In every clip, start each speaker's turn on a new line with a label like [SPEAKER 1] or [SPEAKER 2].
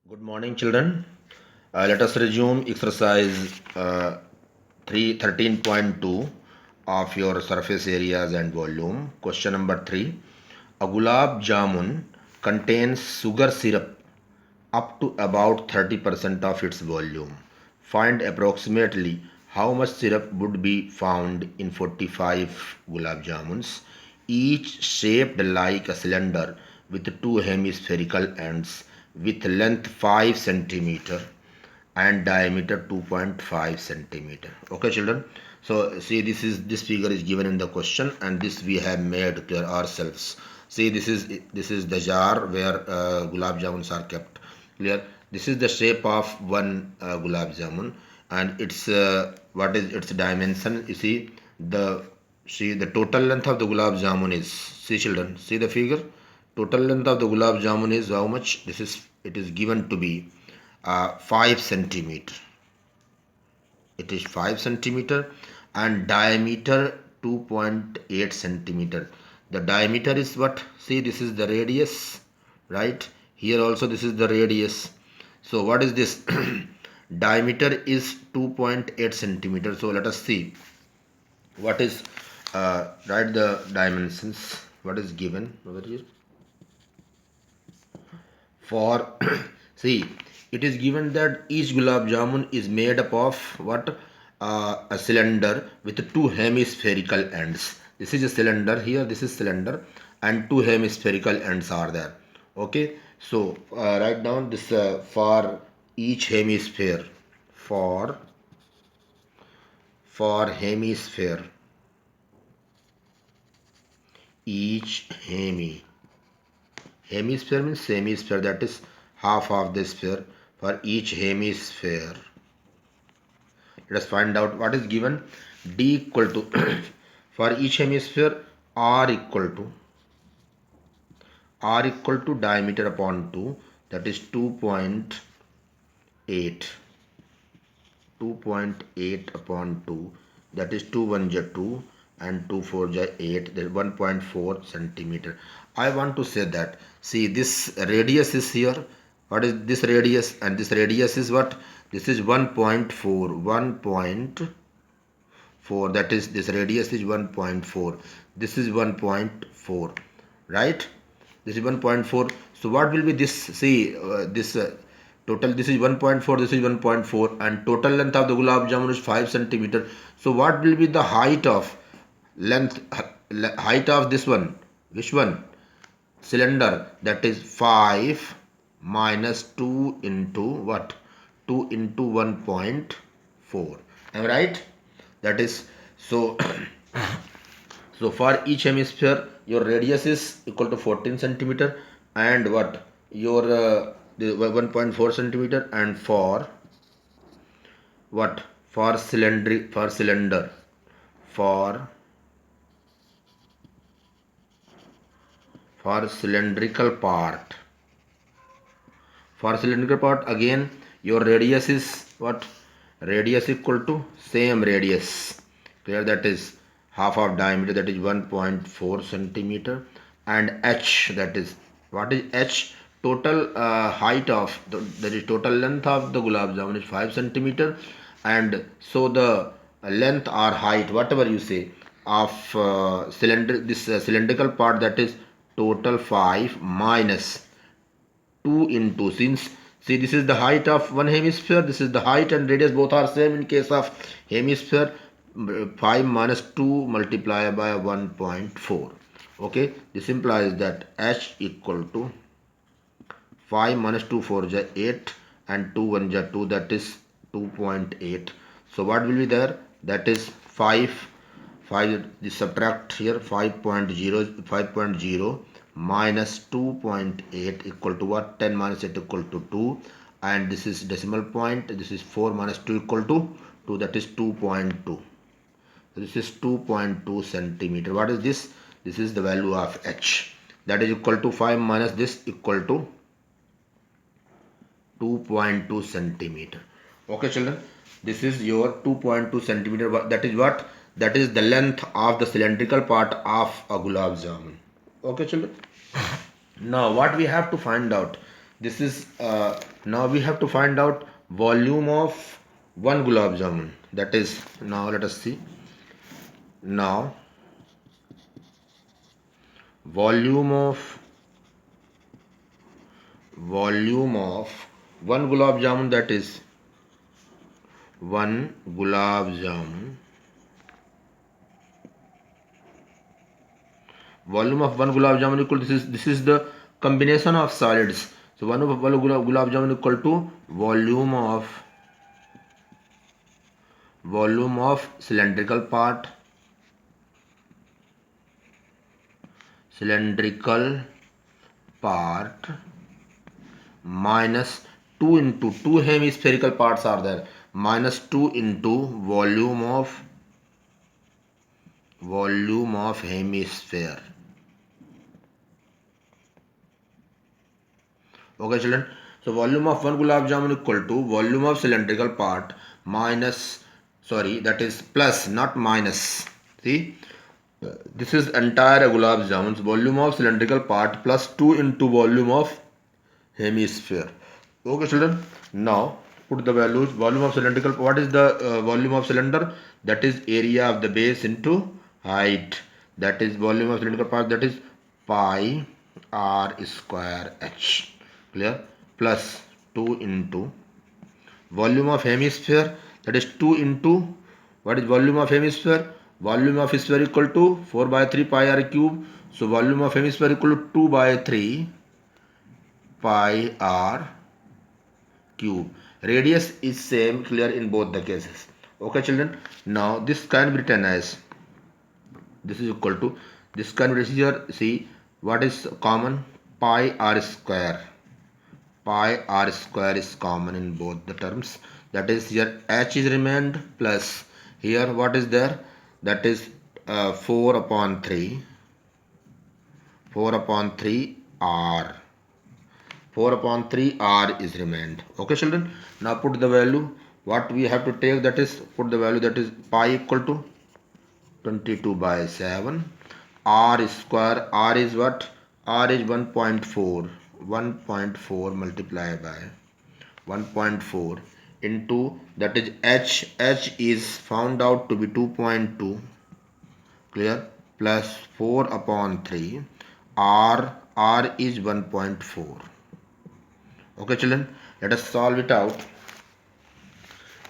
[SPEAKER 1] Good morning, children. Let us resume exercise 13.2 of your surface areas and volume. Question number 3. A gulab jamun contains sugar syrup up to about 30% of its volume. Find approximately how much syrup would be found in 45 gulab jamuns, each shaped like a cylinder with two hemispherical ends with length 5 centimeter and diameter 2.5 centimeter. Okay, children. So see, this figure is given in the question, and this we have made clear ourselves. See, this is the jar where gulab jamuns are kept. Clear. This is the shape of one gulab jamun, and it's what is its dimension. You see the total length of the gulab jamun is, see children, see the figure. Total length of the gulab jamun is how much? It is given to be 5 centimeter. It is 5 centimeter and diameter 2.8 centimeter. The diameter is what? See, this is the radius, right? Here also this is the radius. So what is this? Diameter is 2.8 centimeter. So let us see what is write the dimensions. What is given over here? For see, it is given that each gulab jamun is made up of what? A cylinder with two hemispherical ends. This is a cylinder here, this is cylinder, and two hemispherical ends are there. Okay, so write down this for each hemisphere. For hemisphere, each hemisphere means hemisphere, that is half of the sphere. For each hemisphere, let us find out what is given. D equal to for each hemisphere, r equal to diameter upon 2, that is 2.8 upon 2, that is 2 1 ja 2 and 2 4 ja 8, that is 1.4 centimeter. I want to say that, see, this radius is here. What is this radius? And this radius is what? This is 1.4, that is, this radius is 1.4, this is 1.4, right? This is 1.4. So what will be this? See, this total, this is 1.4, this is 1.4, and total length of the gulab jamun is 5 centimeter. So what will be the height of height of this one? Which one? Cylinder, that is 5 minus 2 into what? 2 into 1.4. Am I right? That is so. So for each hemisphere, your radius is equal to 14 centimeter, and what? Your the 1.4 centimeter, and for what? For cylinder, for for cylindrical part, again, your radius is what? Radius equal to same radius. Clear? That is half of diameter, that is 1.4 centimeter, and h, that is, what is h? Total height of that is total length of the gulab jamun is 5 centimeter, and so the length or height, whatever you say, of cylindrical part, that is total 5 minus 2 into, since, see, this is the height of one hemisphere, this is the height and radius, both are same in case of hemisphere. 5 minus 2 multiplied by 1.4. Okay, this implies that h equal to 5 minus 2 4 ja 8 and 2 1 ja 2, that is 2.8. So what will be there? That is 5, this subtract here, 5.0 minus 2.8 equal to what? 10 minus 8 equal to 2, and this is decimal point, this is 4 minus 2 equal to 2, that is 2.2. This is 2.2 centimeter. What is this? This is the value of h, that is equal to 5 minus this equal to 2.2 centimeter. Okay, children, this is your 2.2 centimeter. That is what? That is the length of the cylindrical part of a gulab jamun. Okay, children. Now what we have to find out? This is now we have to find out volume of one gulab jamun. That is, now let us see. Now volume of one gulab jamun, that is one gulab jamun. Volume of one gulab jamun equal, this is the combination of solids. So one gulab jamun equal to volume of cylindrical part minus 2 into 2 hemispherical parts are there, minus 2 into volume of hemisphere. Okay children, so volume of one gulab jamun equal to volume of cylindrical part minus, sorry, that is plus, not minus. See, this is entire gulab jamun's volume of cylindrical part plus 2 into volume of hemisphere. Okay children, now put the values. Volume of cylindrical, what is the volume of cylinder? That is area of the base into height. That is volume of cylindrical part, that is pi r square h. Clear? Plus 2 into volume of hemisphere, that is 2 into, what is volume of hemisphere? Volume of sphere equal to 4 by 3 pi r cube. So volume of hemisphere equal to 2 by 3 pi r cube. Radius is same, clear, in both the cases. Okay children, now this can be written as, this is equal to, this can be here, see what is common, pi r square. Pi r square is common in both the terms, that is here h is remained plus here what is there, that is 4 upon 3 r. 4 upon 3 r is remained. Okay children, now put the value, what we have to take, that is put the value, that is pi equal to 22 by 7 r square. R is what? R is 1.4. 1.4 multiplied by 1.4 into, that is h is found out to be 2.2, clear, plus 4 upon 3 r is 1.4. Okay children, let us solve it out.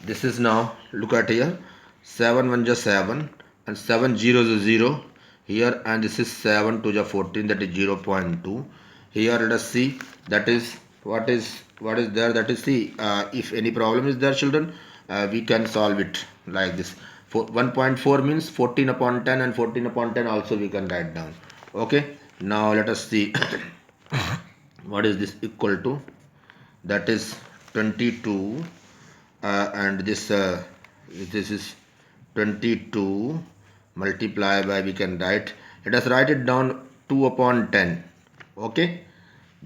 [SPEAKER 1] This is, now look at here, 7 1 is 7 and 7 0 is 0 here, and this is 7 2 is 14, that is 0.2. Here let us see, that is what is there, that is, see, if any problem is there children, we can solve it like this. 1.4 means 14 upon 10, and 14 upon 10 also we can write down. Okay, now let us see what is this equal to, that is 22 and this is 22 multiply by, we can write, let us write it down, 2 upon 10. Okay,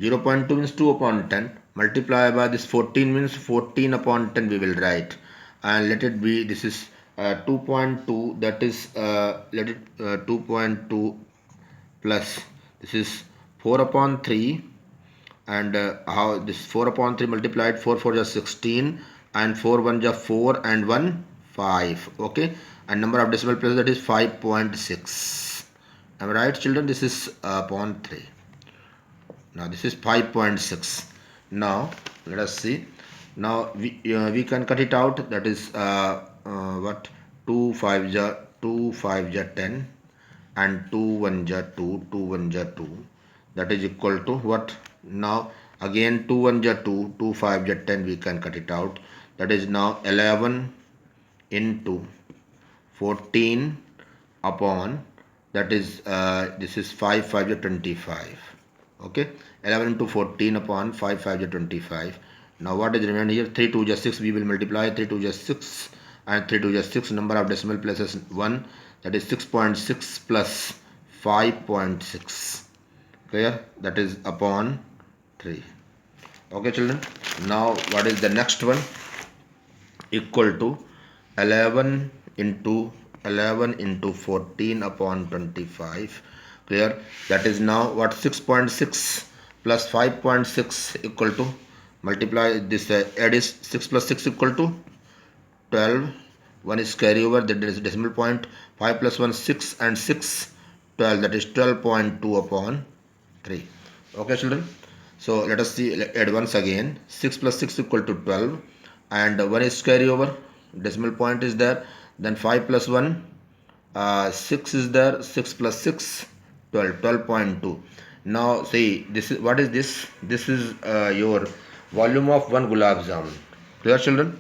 [SPEAKER 1] 0.2 means 2 upon 10 multiply by this 14 means 14 upon 10 we will write, and let it be, this is 2.2, that is let it 2.2 plus, this is 4 upon 3, and how this 4 upon 3 multiplied, 4 4 is 16 and 4 1 is 4 and 1 5. Okay, and number of decimal places, that is 5.6. am I right children? This is upon 3. Now this is 5.6. now let us see, now we can cut it out, that is what, 2 5 is 10 and 2 1 is 2, 2 1 is 2, that is equal to what, now again 2 1 is 2, 2 5 is 10, we can cut it out, that is now 11 into 14 upon, that is this is 5 5 is 25. Okay, 11 into 14 upon 5 5 is 25. Now what is remaining here, 3 2 is 6, we will multiply 3 2 is 6 and 3 2 is 6, number of decimal places 1, that is 6.6 plus 5.6, clear, that is upon 3. Okay children, now what is the next one, equal to 11 into 14 upon 25, clear, that is now what, 6.6 plus 5.6 equal to, multiply this, add is 6 plus 6 equal to 12. 1 is carry over, that is decimal point. 5 plus 1 6 and 6 12, that is 12.2 upon 3. Okay children, so let us see, add once again. 6 plus 6 equal to 12 and 1 is carry over, decimal point is there. Then 5 plus 1, 6 is there, 6 plus 6 12, 12.2. Now see, this is, what is this? This is your volume of one gulab jamun. Clear children?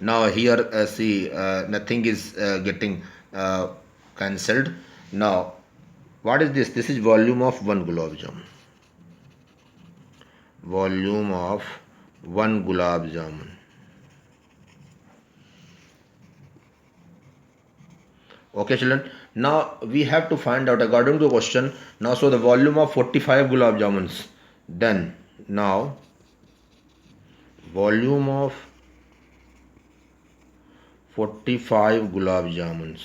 [SPEAKER 1] Now here see, nothing is getting cancelled. Now what is this? This is volume of one gulab jamun. Volume of one gulab jamun. Okay children, now we have to find out according to the question. Now so the volume of 45 gulab jamuns. Then now volume of 45 gulab jamuns.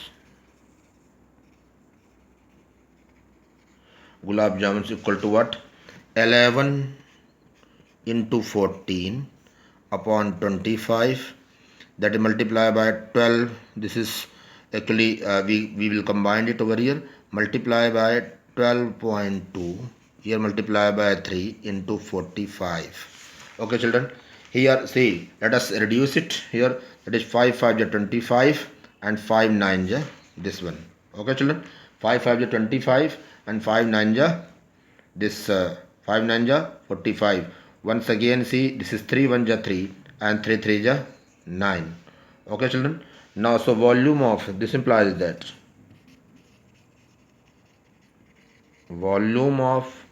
[SPEAKER 1] Gulab jamuns equal to what? 11 into 14 upon 25, that is multiplied by 12. This is actually we will combine it over here, multiply by 12.2, here multiply by 3 into 45. Okay children, here see, let us reduce it here, that is 5 5 is 25 and 5 9 is this one. Okay children, 5 5 is 25 and 5 9 is this 5 9 is 45. Once again see, this is 3 1 is 3 and 3 3 is 9. Okay children, now so volume of, this implies that volume of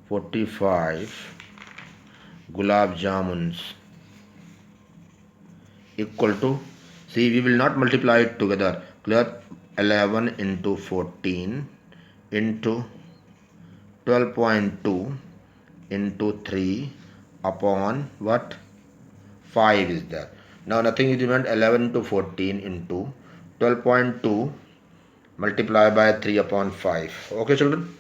[SPEAKER 1] 45 gulab jamuns equal to, see we will not multiply it together, clear, 11 into 14 into 12.2 into 3 upon what, 5 is there. Now nothing is remained, 11 into 14 into 12.2 multiply by 3 upon 5. Okay children,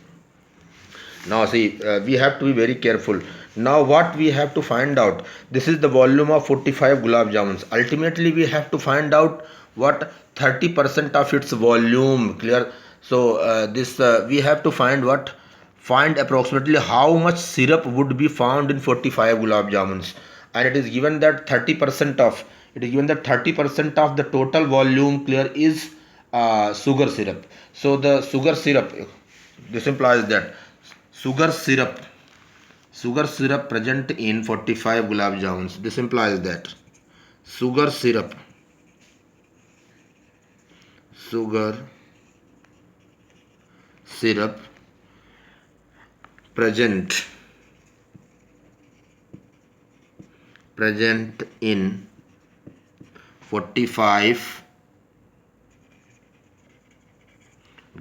[SPEAKER 1] now see, we have to be very careful. Now what we have to find out, this is the volume of 45 gulab jamuns. Ultimately we have to find out what 30% of its volume. Clear? So this we have to find what, find approximately how much syrup would be found in 45 gulab jamuns, and it is given that 30% of, it is given that 30% of the total volume, clear, is sugar syrup. So the sugar syrup, this implies that sugar syrup, sugar syrup present in 45 gulab jamuns, this implies that sugar syrup, sugar syrup present in 45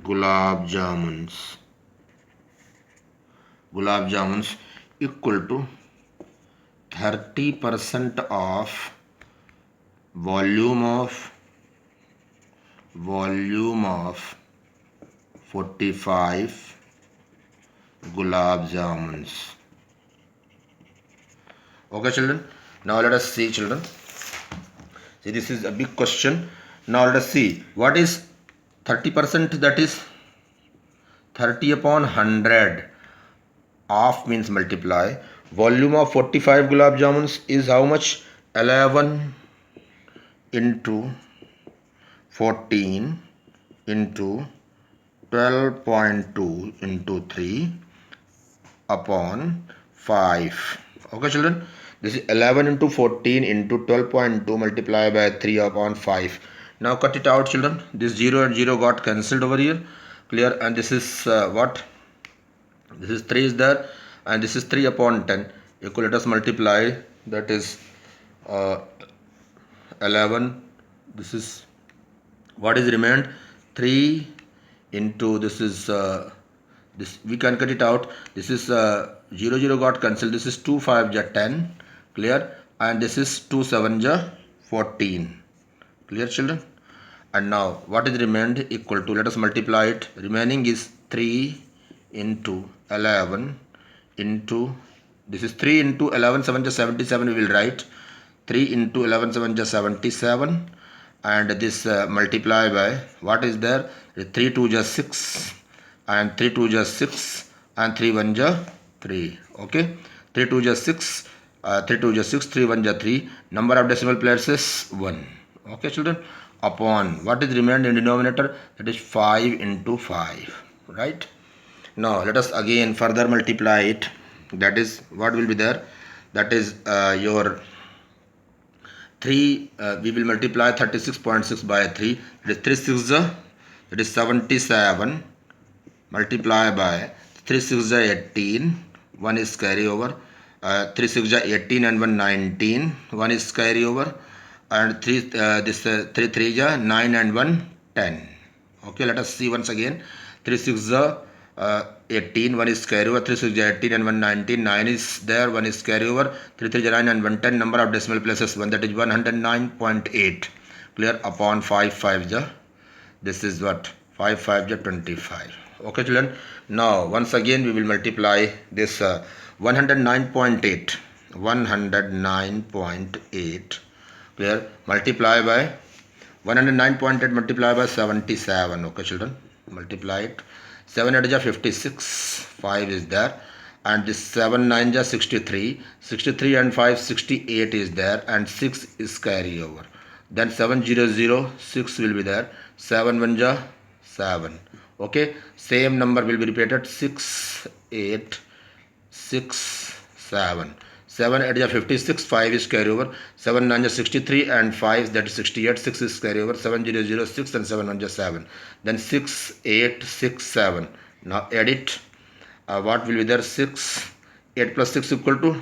[SPEAKER 1] gulab jamuns equal to 30% of volume of 45 gulab jamuns. Okay children, now let us see children. See, this is a big question. Now let us see, what is 30%, that is 30 upon 100. Half means multiply. Volume of 45 gulab jamuns is how much? 11 into 14 into 12.2 into 3 upon 5. Okay children, this is 11 into 14 into 12.2 multiplied by 3 upon 5. Now cut it out children. This 0 and 0 got cancelled over here. Clear? And this is what? This is 3 is there, and this is 3 upon 10 equal, let us multiply, that is 11. This is what is remained, 3 into, this is this we can cut it out. This is 0 0 got cancelled. This is 2 5 is 10. Clear? And this is 2 7 is 14. Clear children? And now what is remained equal to, let us multiply it. Remaining is 3 into 11 into, this is 3 into 11 7 is 77, we will write 3 into 11 7 is 77, and this multiply by what is there, 3 2 is 6 and 3 2 is 6 and 3 1 is 3. Okay, 3 2 is 6, 3 2 is 6, 3 1 is 3. Number of decimal places 1. Okay children, upon what is remained in denominator, that is 5 into 5, right? Now let us again further multiply it. That is what will be there, that is your 3, we will multiply 36.6 by 3, that is 3 6 that is 77, multiply by 3 6 18, 1 is carry over, 3 6 18 and 1 19, 1 is carry over, and 3 3 3 9 and 1 10. Okay, let us see once again. 3 6 18, 1 is carry over, 3 6 18 and 1 19, 9 is there, 1 is carry over, 3 3 9 and 1 10, number of decimal places 1, that is 109.8. Clear? Upon 5 5 this is what, 5 5 25. Okay children, now once again we will multiply this 109.8, 109.8, clear, multiply by 109.8 multiply by 77. Okay children, multiply it, 7 8 is 56, 5 is there, and this 7 9 is 63, 63 and 5 68 is there, and 6 is carry over. Then 7 0 0, 6 will be there, 7 1 is 7. Okay, same number will be repeated, 6 8 6 7. 7 8 is 56, 5 is carry over, 7 9 is 63 and 5 that is 68, 6 is carry over, 7 0 0 6 and 7 1 is 7. Then 6 8 6 7. Now edit, what will be there, 6, 8 plus 6 equal to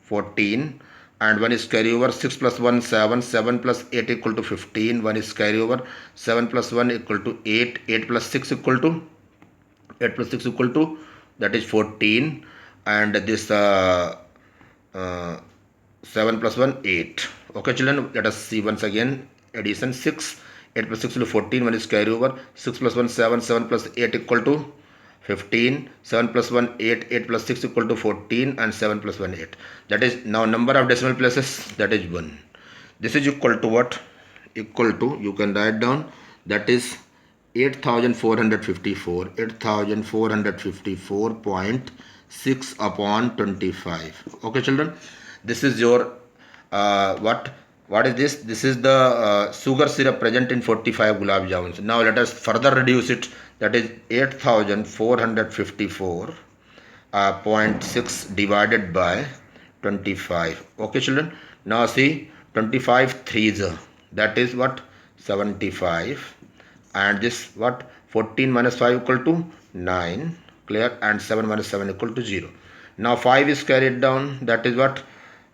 [SPEAKER 1] 14, and 1 is carry over, 6 plus 1 7, 7 plus 8 equal to 15, 1 is carry over, 7 plus 1 equal to 8, 8 plus 6 equal to, 8 plus 6 equal to, that is 14, and this 7 plus 1 8. Okay children, let us see once again addition. 6 8 plus 6 equal to 14, 1 is carry over, 6 plus 1 7, 7 plus 8 equal to 15, 7 plus 1 8, 8 plus 6 equal to 14, and 7 plus 1 8. That is now number of decimal places, that is 1. This is equal to what? Equal to, you can write down, that is 8454, 8454.6 upon 25. Okay children, this is your what is this? This is the sugar syrup present in 45 gulab jamuns. Now let us further reduce it, that is 8454.6 divided by 25. Okay children, now see, 25 threes, that is what, 75, and this what, 14 minus 5 equal to 9, clear, and 7 minus 7 equal to 0. Now 5 is carried down, that is what,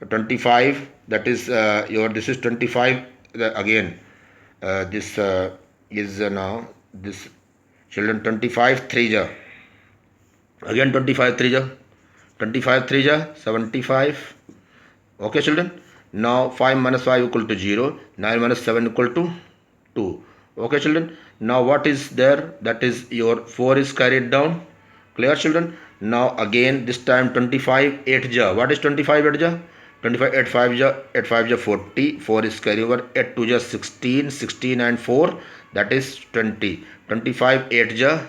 [SPEAKER 1] 25, that is your, this is 25, again this is now this children, 25 3 again 25 3 25 3 75. Okay children, now 5 minus 5 equal to 0, 9 minus 7 equal to 2. Okay children, now what is there, that is your 4 is carried down. Clear children? Now again this time 25 8 ja, what is 25 8 ja? 25 8 5 ja, 8 5 ja 40, 4 is carry over, 8 2 ja 16, 16 and 4, that is 20, 25 8 ja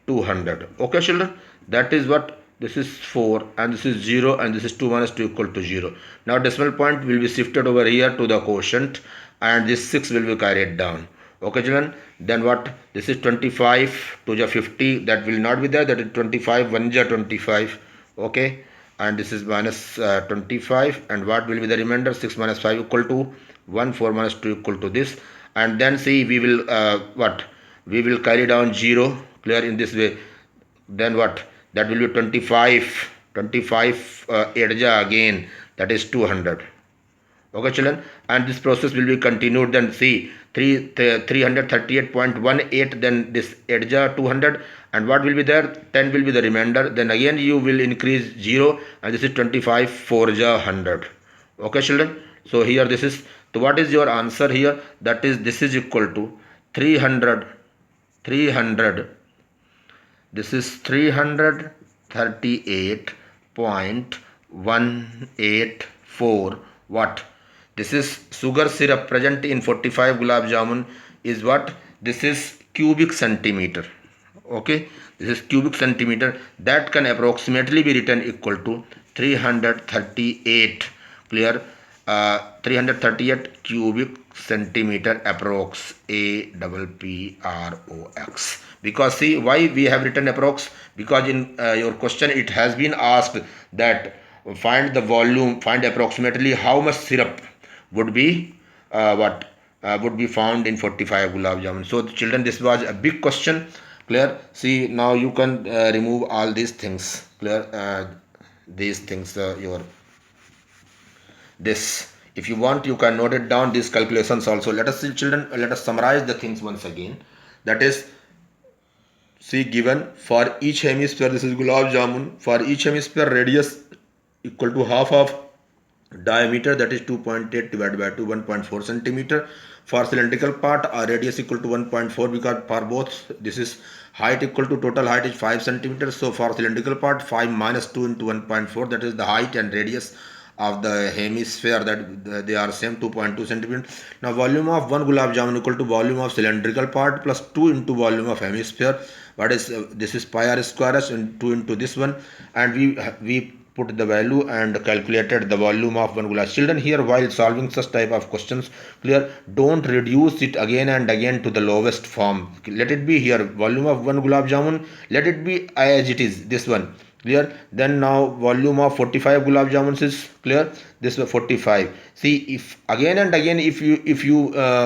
[SPEAKER 1] 200. Okay children, that is what, this is 4 and this is 0 and this is 2 minus 2 equal to 0. Now decimal point will be shifted over here to the quotient, and this 6 will be carried down. Okay children, then what, this is 25 2 ja 50, that will not be there, that is 25 1 ja 25. Okay, and this is minus 25, and what will be the remainder, 6 minus 5 equal to 1, 4 minus 2 equal to this, and then see we will what, we will carry down 0, clear, in this way. Then what, that will be 25 8 ja again, that is 200. Okay children, and this process will be continued. Then see 338.18, then this 8 ja 200, and what will be there, 10 will be the remainder, then again you will increase 0, and this is 25 4 ja 100. Okay children, so here this is, so what is your answer here, that is, this is equal to 300, this is 300 38.184 what? This is sugar syrup present in 45 gulab jamun is what? This is cubic centimeter. Okay, this is cubic centimeter. That can approximately be written equal to 338. Clear? 338 cubic centimeter approx, APPROX. Because see why we have written approx, because in your question it has been asked that find the volume, find approximately how much syrup would be would be found in 45 gulab jamun. So children, this was a big question. Clear? See, now you can remove all these things. Clear? These things your this, if you want you can note it down, these calculations also. Let us see children, let us summarize the things once again. That is, see, given for each hemisphere, this is gulab jamun, for each hemisphere radius equal to half of diameter, that is 2.8 divided by 2, 1.4 centimeter. For cylindrical part, radius equal to 1.4, because for both this is height equal to total height is 5 centimeters. So for cylindrical part, 5 minus 2 into 1.4, that is the height and radius of the hemisphere, that they are same, 2.2 centimeter. Now volume of one gulab jamun equal to volume of cylindrical part plus 2 into volume of hemisphere. What is this is pi r square s and 2 into this one, and we put the value and calculated the volume of one gulab. Children, here while solving such type of questions, clear, don't reduce it again and again to the lowest form. Let it be here volume of one gulab jamun, let it be as it is, this one. Clear? Then now volume of 45 gulab jamuns is clear. This was 45. See, if again and again if you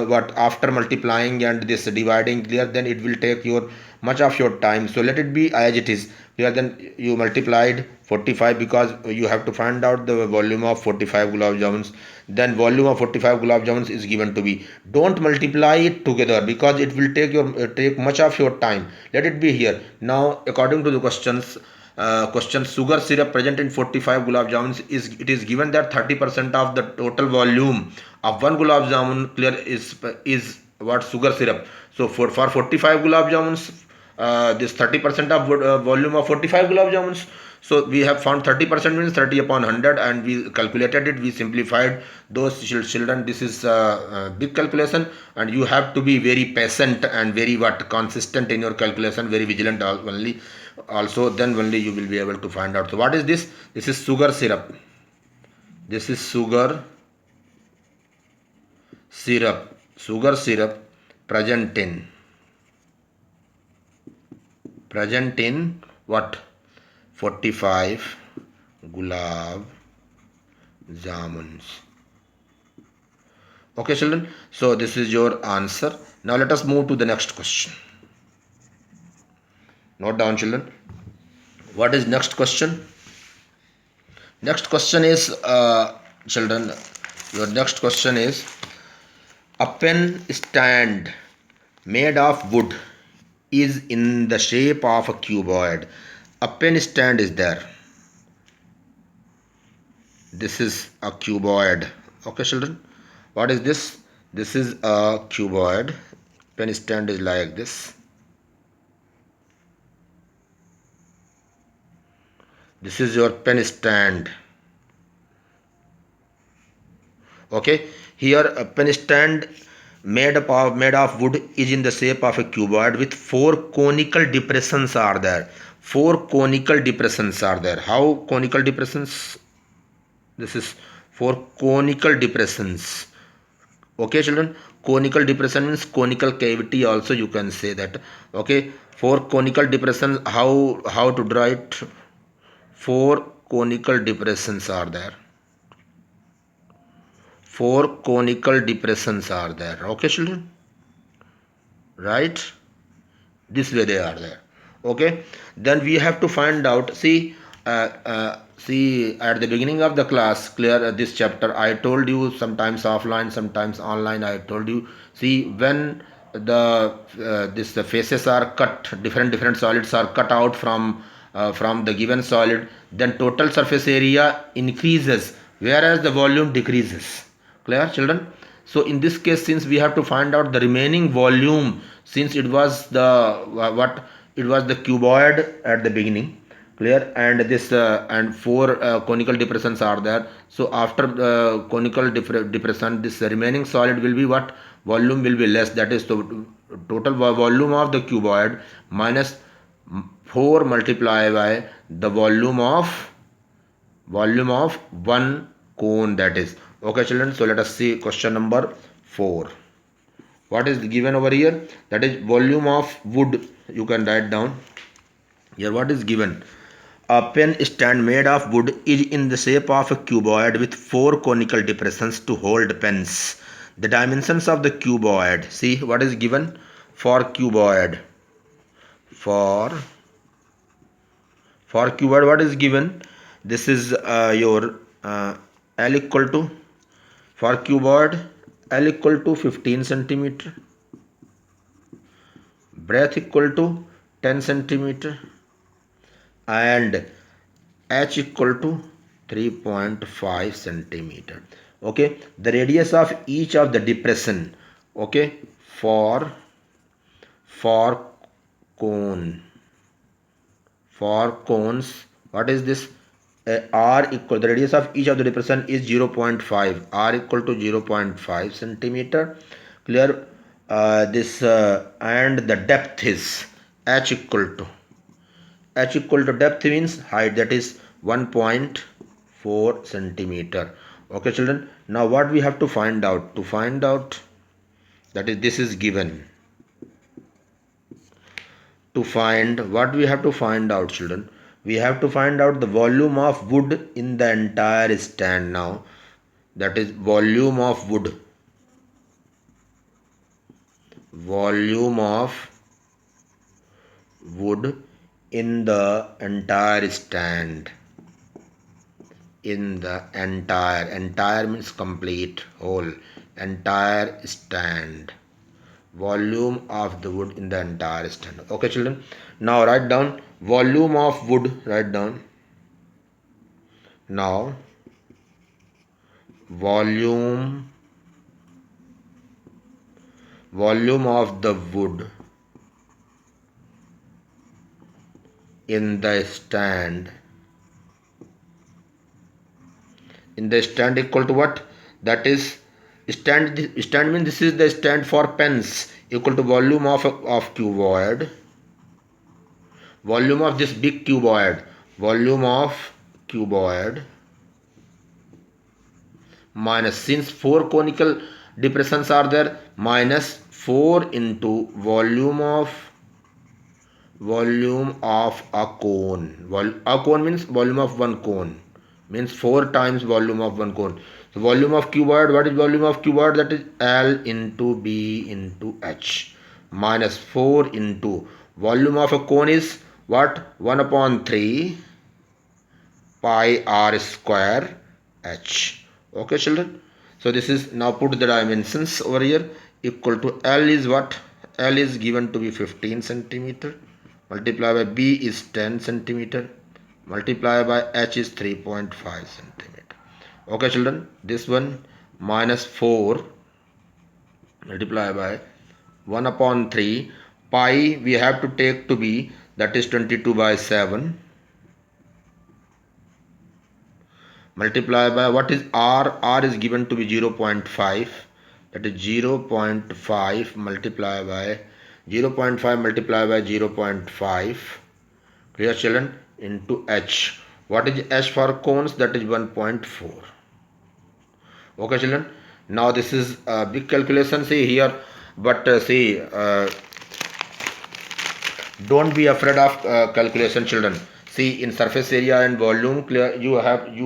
[SPEAKER 1] what, after multiplying and this dividing, clear, then it will take your much of your time. So let it be as it is. Clear? Then you multiplied 45 because you have to find out the volume of 45 gulab jamuns. Then volume of 45 gulab jamuns is given to be. Don't multiply it together because it will take much of your time. Let it be here. Now according to the questions, question, sugar syrup present in 45 gulab jamuns is, it is given that 30% of the total volume of one gulab jamun, clear, is what, sugar syrup. So for 45 gulab jamuns, this 30% of volume of 45 gulab jamuns. So we have found 30% means 30 upon 100, and we calculated it, we simplified those. Children, this is a big calculation, and you have to be very patient and very what, consistent in your calculation, very vigilant only. Also then only you will be able to find out. So what is this? This is sugar syrup. This is sugar syrup present in what, 45 gulab jamuns. Okay children, so this is your answer. Now let us move to the next question. Note down children. What is next question? Next question is children, your next question is, a pen stand made of wood is in the shape of a cuboid. A pen stand is there. This is a cuboid. Okay children, what is this? This is a cuboid. Pen stand is like this. This is your pen stand. Okay, here a pen stand made of wood is in the shape of a cuboid with 4 conical depressions are there. 4 conical depressions are there. How conical depressions? This is 4 conical depressions. Okay children, conical depression means conical cavity also you can say that. Okay, 4 conical depressions. How to draw it? 4 conical depressions are there. 4 conical depressions are there. Okay children, right? This way they are there. Okay, then we have to find out. See, see, at the beginning of the class, clear, this chapter I told you, sometimes offline, sometimes online, I told you. See, when the the faces are cut, different solids are cut out from the given solid, then total surface area increases whereas the volume decreases. Clear children? So in this case, since we have to find out the remaining volume, since it was the what, it was the cuboid at the beginning, clear, and this and four conical depressions are there. So after conical depression, this remaining solid will be what? Volume will be less, that is the total volume of the cuboid minus 4 multiplied by the volume of one cone, that is. Okay children, so let us see question number 4. What is given over here? That is volume of wood. You can write down here what is given. A pen stand made of wood is in the shape of a cuboid with 4 conical depressions to hold pens. The dimensions of the cuboid. See what is given for cuboid. For cuboid, what is given? This is your L equal to, for cuboid, L equal to 15 centimeter, breadth equal to 10 centimeter, and H equal to 3.5 centimeter. Okay, the radius of each of the depression. Okay, for cone, for cones, what is this? R equal, the radius of each of the depression is 0.5, R equal to 0.5 centimeter. Clear? This and the depth is H equal to depth means height, that is 1.4 centimeter. Okay children, now what we have to find out? To find out, that is, this is given. To find, what we have to find out children? We have to find out the volume of wood in the entire stand now. That is volume of wood. Volume of wood in the entire stand. In the entire means complete, whole, entire stand. Volume of the wood in the entire stand. Okay children, now write down volume of wood. Write down now volume of the wood in the stand. In the stand equal to what? That is stand means this is the stand for pens, equal to volume of cuboid. Volume of this big cuboid. Volume of cuboid minus, since 4 conical depressions are there, minus 4 into volume of a cone. A cone means volume of one cone, means 4 times volume of one cone. So volume of cuboid, what is volume of cuboid? That is L into B into H, minus 4 into volume of a cone is what? 1 upon 3 pi r square H. Okay children, so this is, now put the dimensions over here. Equal to L is what? L is given to be 15 centimeter, multiply by B is 10 centimeter, multiply by H is 3.5 centimeter. Okay children, this one minus 4 multiply by 1 upon 3 pi we have to take to be, that is 22 by 7, multiply by what is R? R is given to be 0.5, that is 0.5 multiply by 0.5 multiply by 0.5. Clear children? Into H. What is H for cones? That is 1.4. Okay children, now this is a big calculation, see here, but don't be afraid of calculation children. See, in surface area and volume, clear, you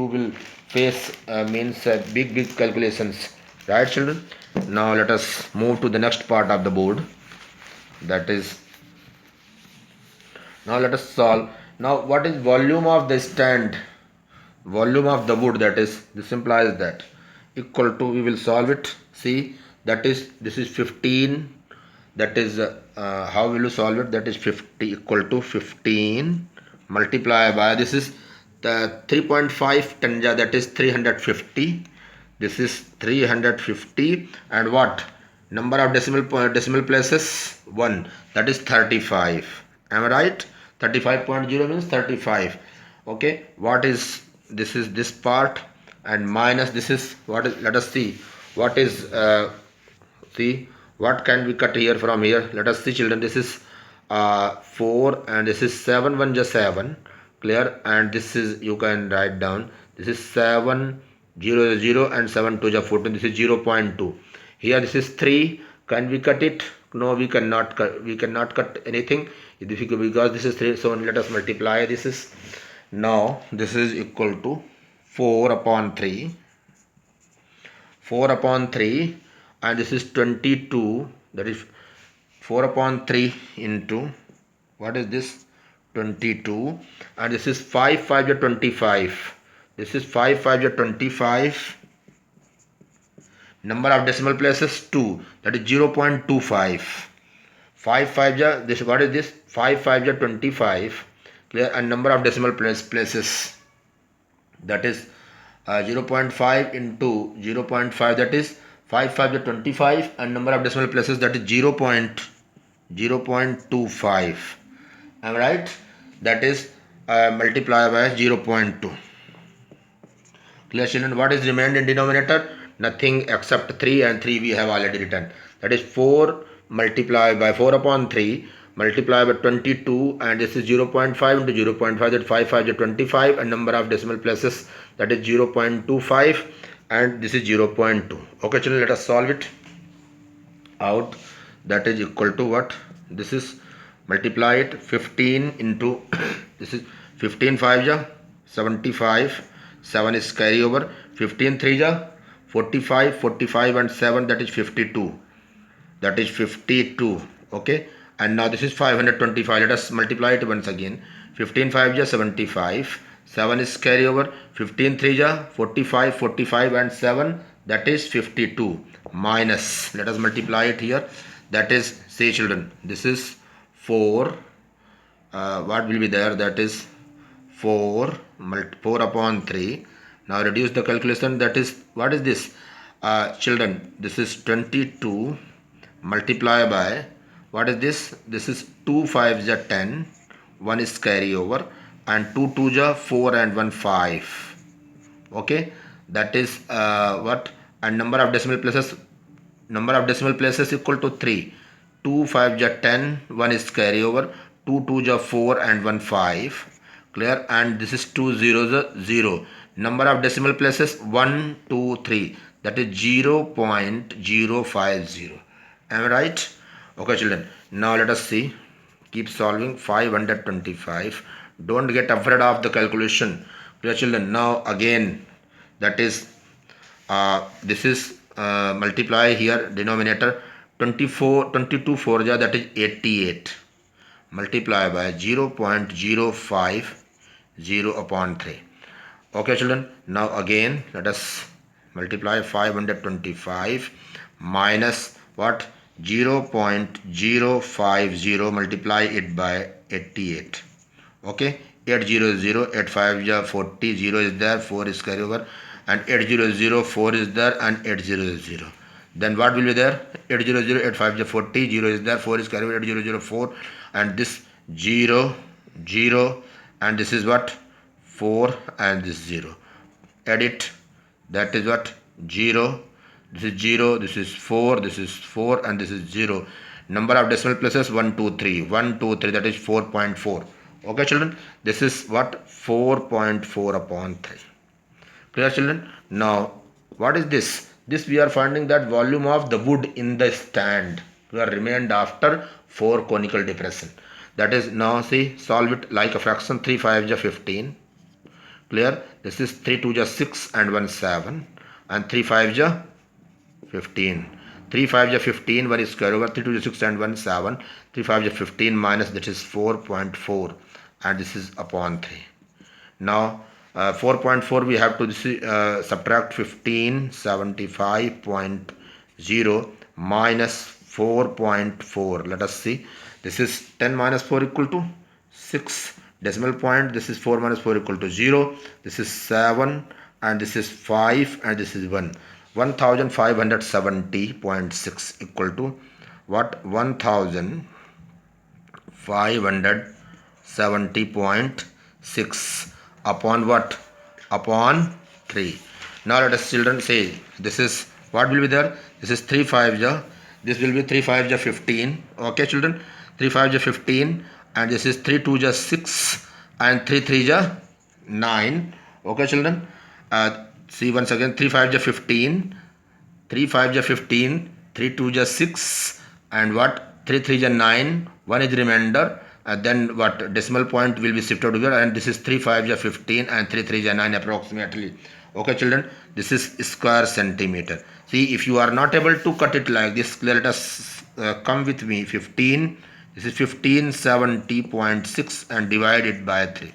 [SPEAKER 1] will face means big calculations, right children? Now let us move to the next part of the board, that is, now let us solve. Now what is volume of the stand? Volume of the wood, that is, this implies that equal to, we will solve it. See, that is, this is 15, that is how will you solve it? That is 50 equal to 15 multiply by, this is the 3.5 tanja, that is 350, this is 350, and what number of decimal places? 1, that is 35. Am I right? 35.0 means 35. Okay, what is this? Is this part, and minus this is what is, let us see what is see what can we cut here from here. Let us see, children. This is 4 and this is 7, 1 just 7, clear, and this is, you can write down, this is 7 0 0 and 7 2 14, this is 0.2. Here this is 3, can we cut it? No, we cannot cut, we cannot cut anything because this is 3. So let us multiply. This is, now this is equal to 4 upon 3, 4 upon 3, and this is 22, that is 4 upon 3 into, what is this, 22, and this is 5 5 is 25, this is 5 5 is 25, number of decimal places 2, that is 0.25, 5 5 is this, what is this, 5 5 is 25, clear, and number of decimal places, that is 0.5 into 0.5, that is 5 5 is 25, and number of decimal places, that is 0.25. Am I right? That is multiply by 0.2. Clear, children? What is remained in denominator? Nothing except 3, and 3 we have already written. That is 4 multiplied by 4 upon 3 multiplied by 22, and this is 0.5 into 0.5, that 5 5 is 25, and number of decimal places, that is 0.25, and this is 0.2. Okay, children, let us solve it out. That is equal to what? This is, multiply it, 15 into this is 15 5 ja 75, 7 is carry over, 15 3 ja 45, 45 and 7, that is 52, that is 52. Okay, and now this is 525. Let us multiply it once again. 15 5 ja 75, 7 is carry over, 15 3 ja 45, 45 and 7, that is 52, minus, let us multiply it here, that is, say children, this is 4, what will be there, that is 4 upon 3. Now reduce the calculation, that is, what is this, children, this is 22 multiply by, what is this, this is 2 5 ja 10, 1 is carry over, and 2 2 ja 4 and 1 5. Okay, that is what, and number of decimal places equal to 3, 2 5 ja 10, 1 is carry over, 2 2 ja 4 and 1 5, clear, and this is 2 0 ja 0, number of decimal places 1 2 3, that is 0.050. Am I right? Okay, children, now let us see, keep solving. 525, don't get afraid of the calculation. Dear children, now again, that is this is multiply here denominator, 24 22 4 ja, that is 88, multiply by 0.050 upon 3. Okay, children, now again let us multiply 525 minus what, 0.050, multiply it by 88. Okay, 800, 85 ja 40, 0 is there, 4 is carry over, and 800, 4 is there, and 800. Then what will be there? 800, 85 ja 40, 0 is there, 4 is carry over, 800, 4, and this 0 0, and this is what, 4, and this 0. Add it, that is what, 0, this is 0, this is 4, this is 4, and this is 0. Number of decimal places 1 2 3, 1 2 3, that is 4.4. Okay, children, this is what, 4.4 upon 3. Clear, children? Now what is this? This we are finding that volume of the wood in the stand were remained after 4 conical depression. That is, now see, solve it like a fraction. 3 5 ja 15, clear, this is 3 2 ja 6 and 1 7, and 3 5 ja 15, 3 5 ja 15, 1 is square over, 3 2 ja 6 and 1 7, 3 5 ja 15 minus, that is 4.4, and this is upon 3. Now 4.4 we have to subtract 15, 75.0 minus 4.4. Let us see, this is 10 minus 4 equal to 6 decimal point, this is 4 minus 4 equal to 0, this is 7, and this is 5, and this is 1. 1570.6 equal to what, 1570 70.6 upon what? Upon 3. Now let us children say, this is what will be there? This is 3 5 ja. This will be 3 5 ja 15. Okay children, 3 5 ja 15, and this is 3 2 ja 6 and 3 3 ja 9. Okay children, see once again, 3 5 ja 15, 3 5 ja 15, 3 2 ja 6, and what? 3 3 ja 9, 1 is remainder, and then what? Decimal point will be shifted over, and this is 3 5 ja 15 and 3 3 ja 9 approximately. Okay children, this is square centimeter. See, if you are not able to cut it like this, let us come with me. 15, this is 15 70.6 and divide it by 3.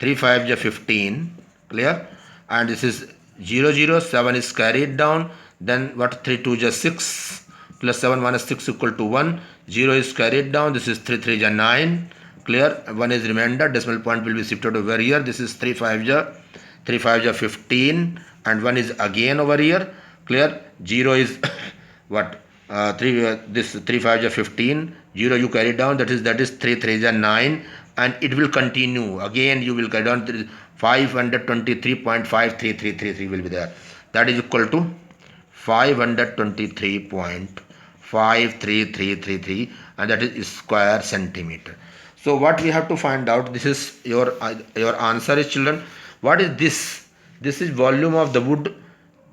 [SPEAKER 1] 3 5 ja 15, clear? And this is 0 0, 7 is carried down, then what? 3 2 ja 6 plus 7 minus 6 equal to 1. 0 is carried down, this is 3 3 ja 9, clear? 1 is remainder, decimal point will be shifted over here. This is 3 5 ja 15, and 1 is again over here, clear? 0 is what? 3 5 ja 15, 0 you carry down, that is 3 3 ja 9, and it will continue again. You will carry down 523.53333 will be there. That is equal to 523.53333, and that is square centimeter. So what we have to find out, this is your answer is children. What is this? This is volume of the wood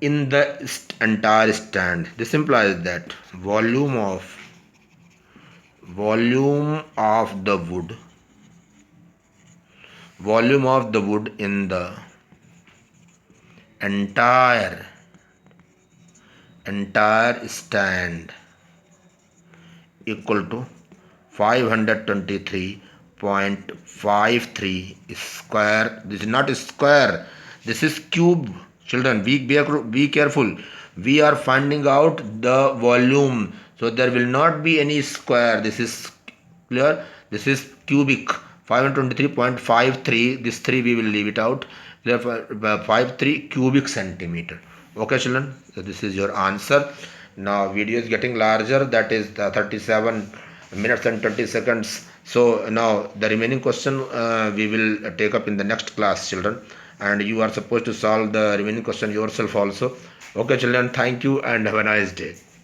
[SPEAKER 1] in the entire stand. This implies that volume of the wood in the entire stand equal to 523.53 square. This is not square, this is cube. Children, be careful. We are finding out the volume, so there will not be any square. This is clear. This is cubic. 523.53. This 3 we will leave it out. 53 cubic centimeter. Okay children, so this is your answer. Now video is getting larger, that is 37 minutes and 20 seconds. So now the remaining question we will take up in the next class children, and you are supposed to solve the remaining question yourself also. Okay children, thank you and have a nice day.